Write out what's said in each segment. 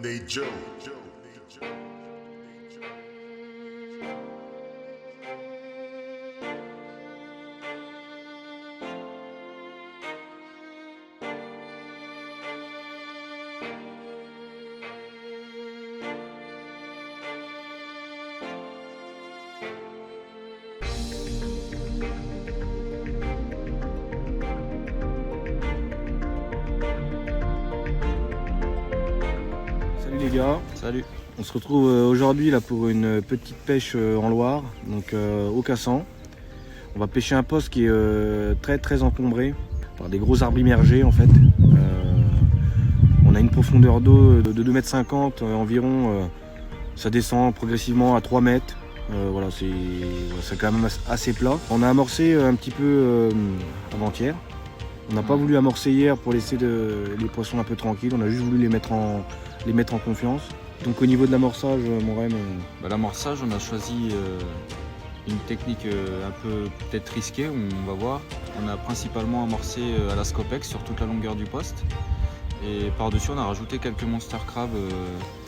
Nate Joe. Salut les gars, Salut. on se retrouve aujourd'hui là pour une petite pêche en Loire, donc au Cassan. On va pêcher un poste qui est très encombré par des gros arbres immergés en fait. On a une profondeur d'eau de 2,50 m environ, ça descend progressivement à 3 mètres. Voilà, c'est quand même assez plat. On a amorcé un petit peu avant-hier. On n'a pas voulu amorcer hier pour laisser les poissons un peu tranquilles, on a juste voulu les mettre en confiance. Donc au niveau de l'amorçage, mon Rem, L'amorçage, on a choisi une technique un peu peut-être risquée, on va voir. On a principalement amorcé à la Scopex sur toute la longueur du poste. Et par-dessus, on a rajouté quelques monster crabs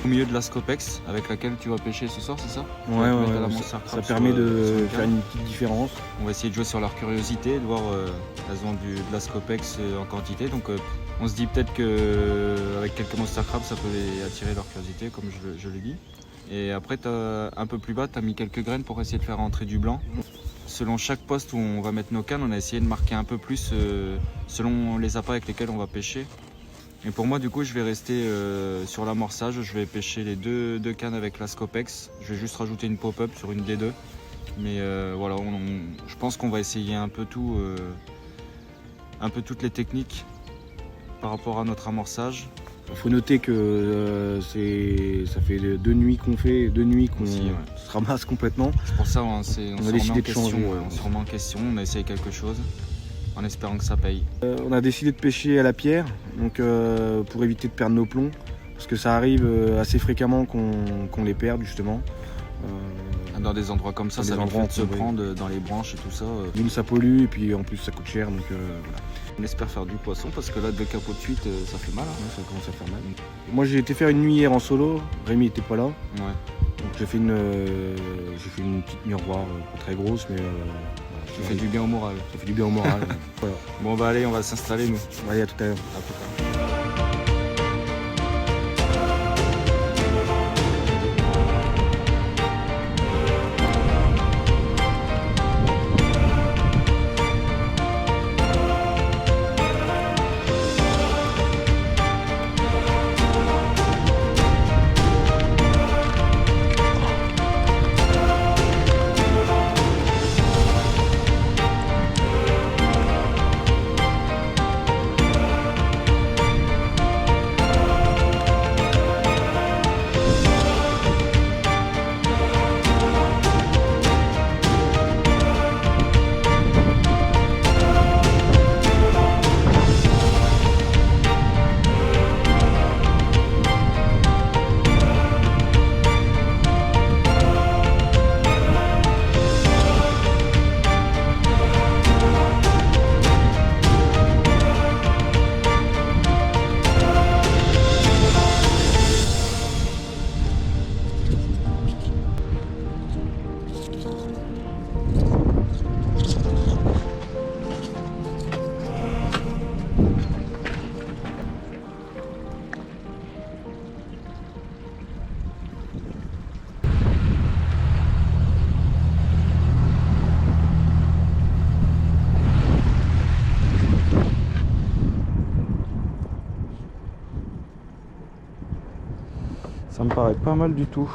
au milieu de la Scopex avec laquelle tu vas pêcher ce soir, c'est ça? ça permet de faire une petite différence. On va essayer de jouer sur leur curiosité, de voir elles ont de la Scopex en quantité. Donc on se dit peut-être qu'avec quelques monster crabs, ça peut attirer leur curiosité, comme je l'ai dit. Et après, un peu plus bas, tu as mis quelques graines pour essayer de faire rentrer du blanc. Selon chaque poste où on va mettre nos cannes, on a essayé de marquer un peu plus selon les appâts avec lesquels on va pêcher. Et pour moi, du coup, je vais rester sur l'amorçage. Je vais pêcher les deux cannes avec la Scopex. Je vais juste rajouter une pop-up sur une des deux. Mais voilà, je pense qu'on va essayer un peu tout, un peu toutes les techniques par rapport à notre amorçage. Il faut noter que ça fait 2 nuits qu'on se ramasse complètement. C'est pour ça on se décidé de changer. On se remet en question, on a essayé quelque chose en espérant que ça paye. On a décidé de pêcher à la pierre, donc pour éviter de perdre nos plombs, parce que ça arrive assez fréquemment qu'on les perde justement. Dans des endroits comme ça, ça va se prendre dans les branches et tout ça. D'une, ça pollue et puis en plus ça coûte cher, donc voilà. On espère faire du poisson parce que là, 2 capots de suite, ça fait mal. Hein. Ouais, ça commence à faire mal. Moi j'ai été faire une nuit hier en solo, Rémi était pas là. Ouais. Donc j'ai fait une petite miroir, pas très grosse, mais Ça fait du bien au moral. Ça fait du bien au moral. Voilà. Bon bah allez, on va s'installer nous. Allez, à tout à l'heure. À plus tard. Ça me paraît pas mal du tout.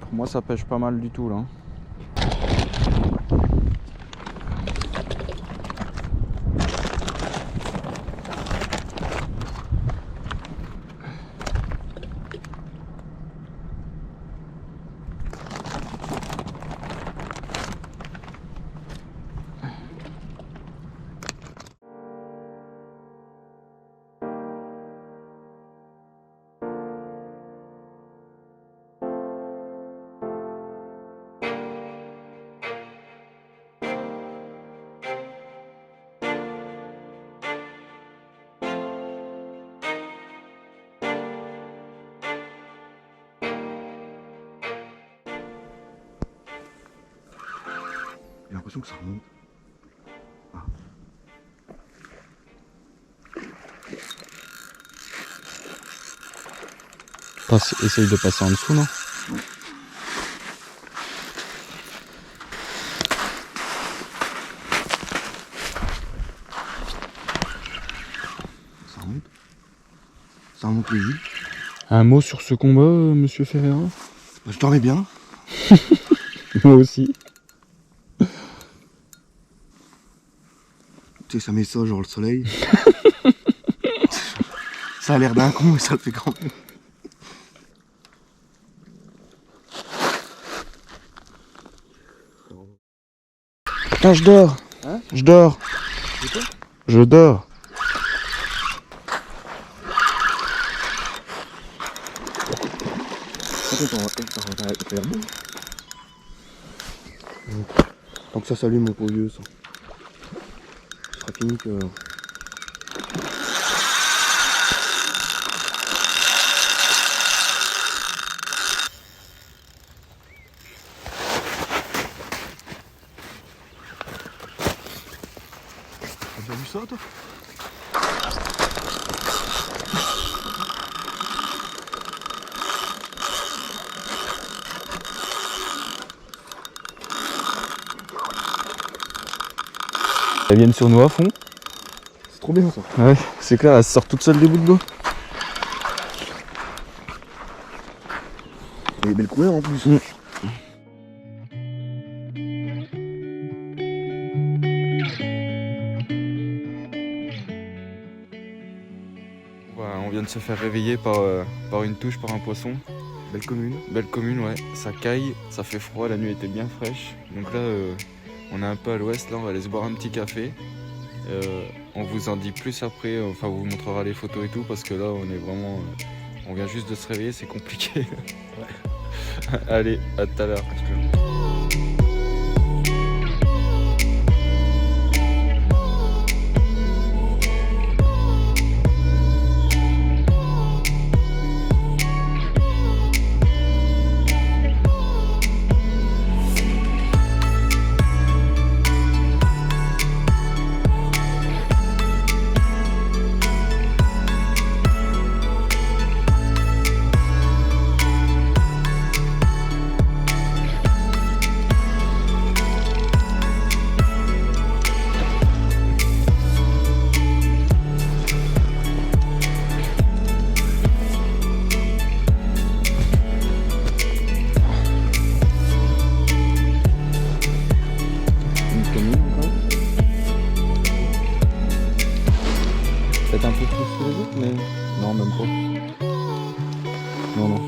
Pour moi, ça pêche pas mal du tout là. J'ai l'impression que ça remonte. Essaye de passer en dessous, non? Ça remonte. Ça remonte les îles. Un mot sur ce combat, monsieur Ferreira? Bah, je dormais bien. Moi aussi. Tu sais, ça met ça, genre le soleil. Ça a l'air d'un con, mais ça le fait quand même. Putain, je dors. Hein? Je dors. Je dors. Tant que ça s'allume, mon pauvre vieux, ça sera fini que... T'as déjà vu ça, toi? Elles viennent sur nous à fond. C'est trop bien, ça. Ouais, c'est clair, elle sort toute seule des bouts de l'eau. Et belle couleur en plus. On vient de se faire réveiller par une touche, par un poisson. Belle commune. Belle commune, ouais. Ça caille, ça fait froid, la nuit était bien fraîche. Donc là, on est un peu à l'ouest, là on va aller se boire un petit café. On vous en dit plus après, enfin on vous montrera les photos et tout, parce que là on est vraiment... on vient juste de se réveiller, c'est compliqué. Ouais. Allez, à tout à l'heure. Peut-être un peu plus que les autres, mais non, même pas. Non, non.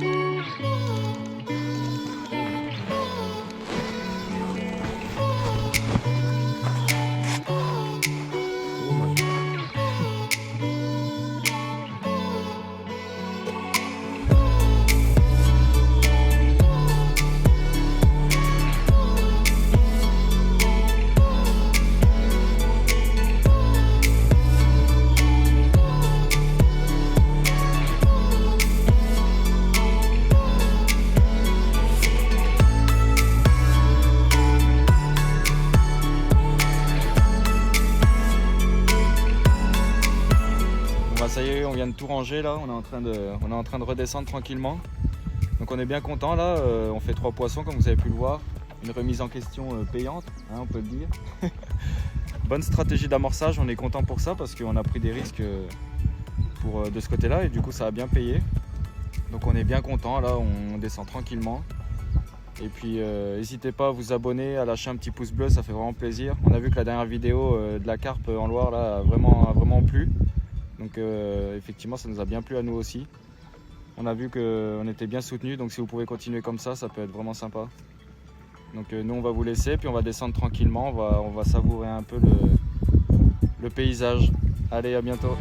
Ça y est, on vient de tout ranger là, on est en train de redescendre tranquillement. Donc on est bien content là, on fait 3 poissons comme vous avez pu le voir. Une remise en question payante, hein, on peut le dire. Bonne stratégie d'amorçage, on est content pour ça parce qu'on a pris des risques de ce côté là et du coup ça a bien payé. Donc on est bien content là, on descend tranquillement. Et puis n'hésitez pas à vous abonner, à lâcher un petit pouce bleu, ça fait vraiment plaisir. On a vu que la dernière vidéo de la carpe en Loire là, a vraiment plu. Donc effectivement ça nous a bien plu à nous aussi. On a vu qu'on était bien soutenus, donc si vous pouvez continuer comme ça, ça peut être vraiment sympa. Donc nous on va vous laisser, puis on va descendre tranquillement, on va savourer un peu le paysage. Allez, à bientôt.